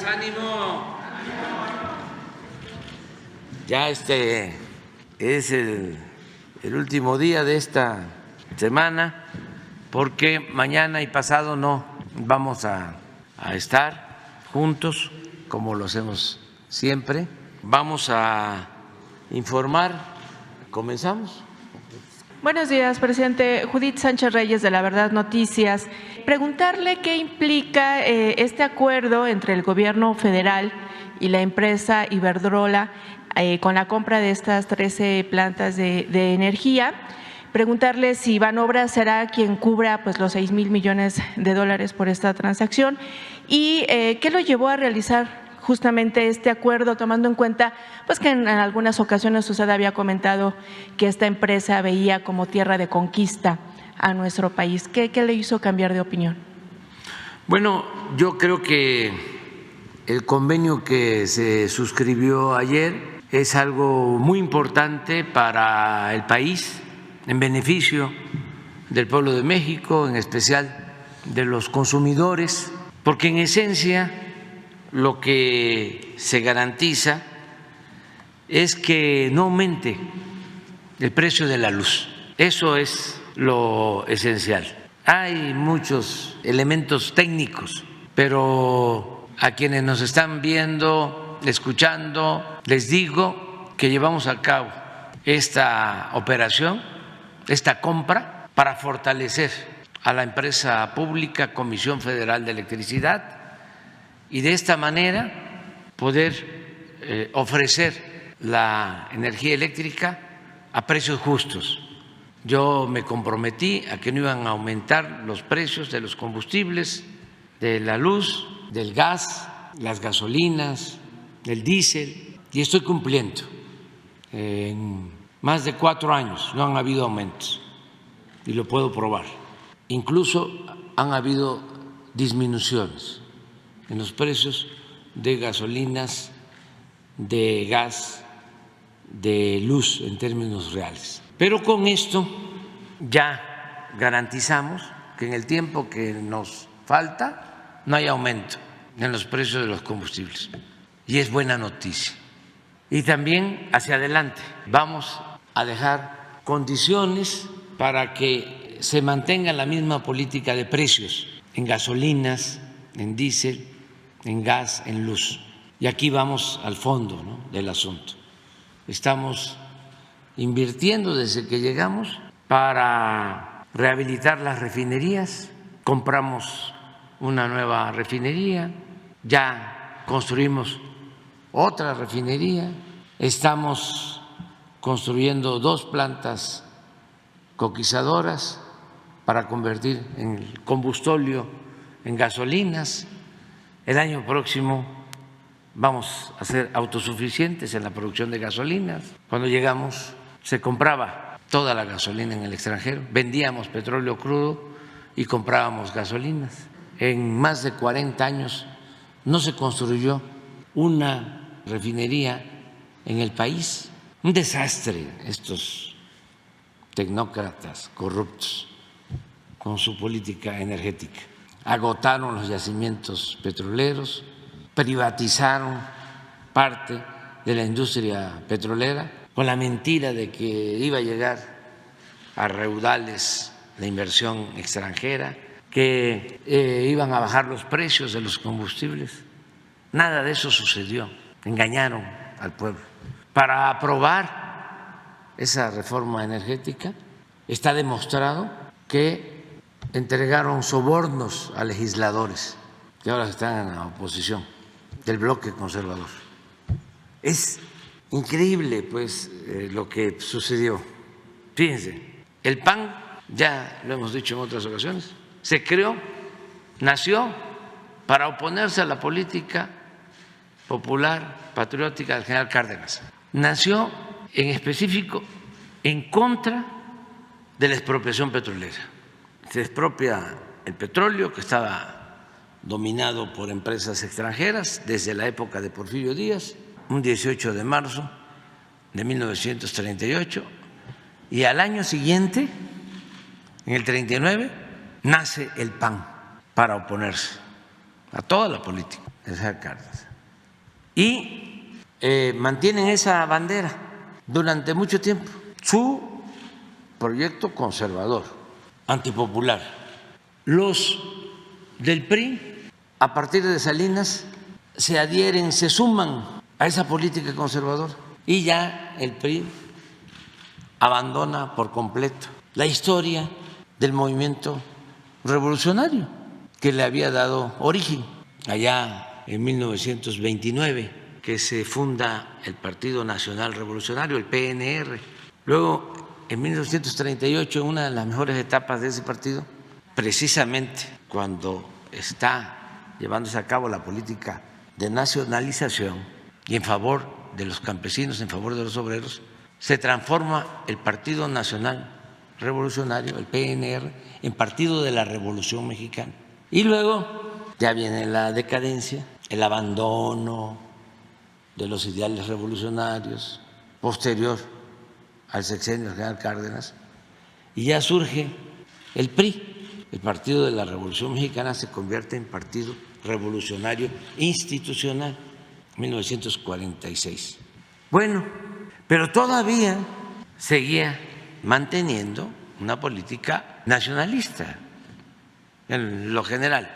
días, ánimo. Ya es el último día de esta semana, porque mañana y pasado no vamos a estar juntos como lo hacemos siempre. Vamos a informar. ¿Comenzamos? Buenos días, presidente. Judith Sánchez Reyes, de La Verdad Noticias. Preguntarle qué implica este acuerdo entre el gobierno federal y la empresa Iberdrola con la compra de estas 13 plantas de energía. Preguntarle si Banobras será quien cubra pues los 6,000 millones de dólares por esta transacción y qué lo llevó a realizar justamente este acuerdo, tomando en cuenta pues que en algunas ocasiones usted había comentado que esta empresa veía como tierra de conquista a nuestro país. ¿Qué le hizo cambiar de opinión? Bueno, yo creo que el convenio que se suscribió ayer es algo muy importante para el país, en beneficio del pueblo de México, en especial de los consumidores, porque en esencia lo que se garantiza es que no aumente el precio de la luz. Eso es lo esencial. Hay muchos elementos técnicos, pero a quienes nos están viendo, escuchando, les digo que llevamos a cabo esta operación, esta compra, para fortalecer a la empresa pública Comisión Federal de Electricidad y de esta manera poder ofrecer la energía eléctrica a precios justos. Yo me comprometí a que no iban a aumentar los precios de los combustibles, de la luz, del gas, las gasolinas, del diésel, y estoy cumpliendo. En más de 4 años no han habido aumentos, y lo puedo probar. Incluso han habido disminuciones en los precios de gasolinas, de gas, de luz en términos reales. Pero con esto ya garantizamos que en el tiempo que nos falta no hay aumento en los precios de los combustibles. Y es buena noticia. Y también hacia adelante vamos a dejar condiciones para que se mantenga la misma política de precios en gasolinas, en diésel, en gas, en luz. Y aquí vamos al fondo, ¿no?, del asunto. Estamos invirtiendo desde que llegamos para rehabilitar las refinerías. Compramos una nueva refinería, ya construimos otra refinería, estamos construyendo 2 plantas coquizadoras para convertir el combustóleo en gasolinas. El año próximo vamos a ser autosuficientes en la producción de gasolinas. Cuando llegamos se compraba toda la gasolina en el extranjero, vendíamos petróleo crudo y comprábamos gasolinas. En más de 40 años no se construyó una refinería en el país. Un desastre estos tecnócratas corruptos con su política energética. Agotaron los yacimientos petroleros, privatizaron parte de la industria petrolera con la mentira de que iba a llegar a raudales la inversión extranjera, que iban a bajar los precios de los combustibles. Nada de eso sucedió. Engañaron al pueblo. Para aprobar esa reforma energética está demostrado que entregaron sobornos a legisladores que ahora están en la oposición del bloque conservador. Es increíble, pues, lo que sucedió. Fíjense, el PAN, ya lo hemos dicho en otras ocasiones, se creó, nació para oponerse a la política popular patriótica del general Cárdenas. Nació en específico en contra de la expropiación petrolera. Se expropia el petróleo que estaba dominado por empresas extranjeras desde la época de Porfirio Díaz, un 18 de marzo de 1938, y al año siguiente, en el 39, nace el PAN para oponerse a toda la política el general Cárdenas. Y mantienen esa bandera durante mucho tiempo, su proyecto conservador, antipopular. Los del PRI, a partir de Salinas, se adhieren, se suman a esa política conservadora y ya el PRI abandona por completo la historia del movimiento revolucionario que le había dado origen allá en 1929, que se funda el Partido Nacional Revolucionario, el PNR. Luego, en 1938, en una de las mejores etapas de ese partido, precisamente cuando está llevándose a cabo la política de nacionalización y en favor de los campesinos, en favor de los obreros, se transforma el Partido Nacional Revolucionario, el PNR, en Partido de la Revolución Mexicana. Y luego ya viene la decadencia, el abandono de los ideales revolucionarios, posterior al sexenio del general Cárdenas, y ya surge el PRI, el Partido de la Revolución Mexicana se convierte en Partido Revolucionario Institucional, 1946. Bueno, pero todavía seguía manteniendo una política nacionalista en lo general,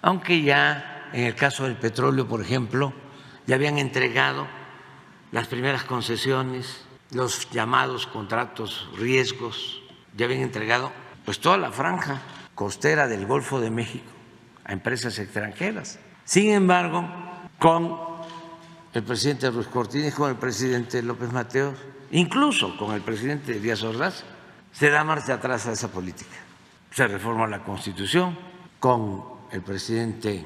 aunque ya en el caso del petróleo, por ejemplo, ya habían entregado las primeras concesiones, los llamados contratos riesgos, ya habían entregado pues toda la franja costera del Golfo de México a empresas extranjeras. Sin embargo, con el presidente Ruiz Cortines, con el presidente López Mateos, incluso con el presidente Díaz Ordaz, se da marcha atrás a esa política. Se reforma la Constitución con el presidente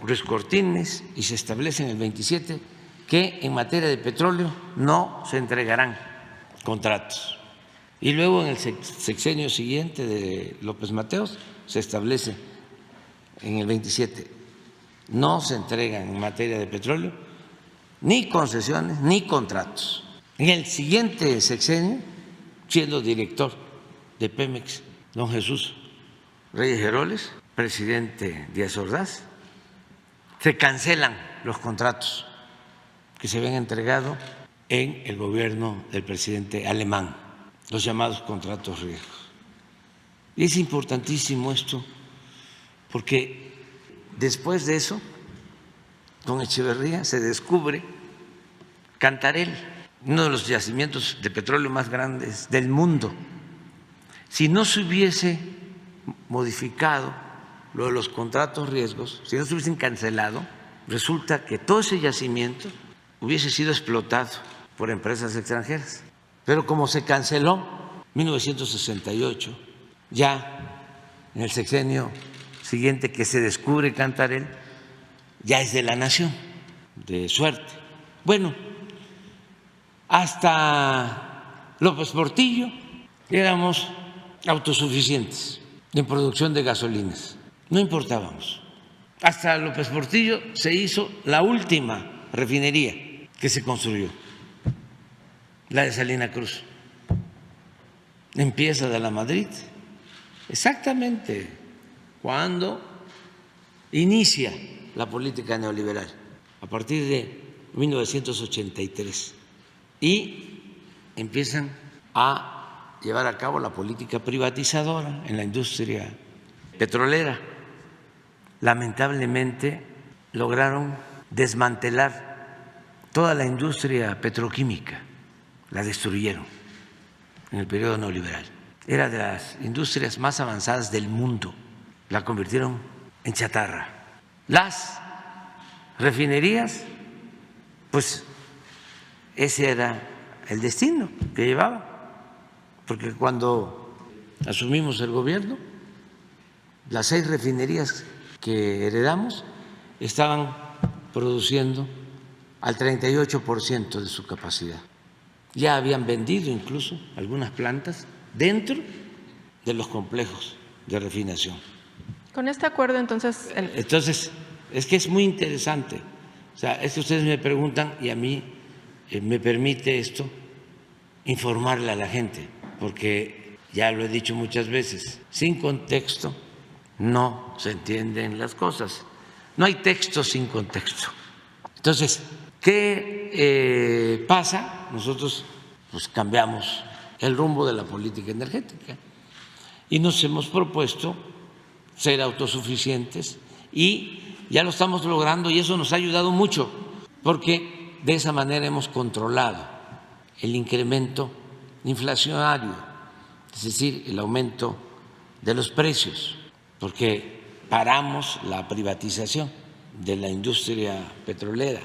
Ruiz Cortines y se establece en el 27 que en materia de petróleo no se entregarán contratos. Y luego en el sexenio siguiente de López Mateos se establece en el 27, no se entregan en materia de petróleo ni concesiones ni contratos. En el siguiente sexenio, siendo director de Pemex, don Jesús Reyes Heroles, presidente Díaz Ordaz, se cancelan los contratos que se habían entregado en el gobierno del presidente alemán, los llamados contratos riesgos. Y es importantísimo esto porque después de eso, con Echeverría se descubre Cantarell, uno de los yacimientos de petróleo más grandes del mundo. Si no se hubiese modificado lo de los contratos riesgos, si no se hubiesen cancelado, resulta que todo ese yacimiento hubiese sido explotado por empresas extranjeras. Pero como se canceló en 1968, ya en el sexenio siguiente que se descubre Cantarell, ya es de la nación, de suerte. Bueno, hasta López Portillo éramos autosuficientes en producción de gasolinas, no importábamos. Hasta López Portillo se hizo la última refinería que se construyó, la de Salina Cruz, en Piazza de la Madrid, exactamente cuando inicia la política neoliberal, a partir de 1983, y empiezan a llevar a cabo la política privatizadora en la industria petrolera. Lamentablemente lograron desmantelar toda la industria petroquímica, la destruyeron en el periodo neoliberal. Era de las industrias más avanzadas del mundo, la convirtieron en chatarra. Las refinerías, pues ese era el destino que llevaba, porque cuando asumimos el gobierno, las 6 refinerías que heredamos estaban produciendo al 38% de su capacidad. Ya habían vendido incluso algunas plantas dentro de los complejos de refinación. Con este acuerdo, entonces… Entonces, es que es muy interesante. O sea, es que ustedes me preguntan y a mí me permite esto informarle a la gente, porque ya lo he dicho muchas veces, sin contexto no se entienden las cosas. No hay texto sin contexto. Entonces, ¿qué pasa? Nosotros pues cambiamos el rumbo de la política energética y nos hemos propuesto ser autosuficientes y ya lo estamos logrando y eso nos ha ayudado mucho porque de esa manera hemos controlado el incremento inflacionario, es decir, el aumento de los precios, porque paramos la privatización de la industria petrolera.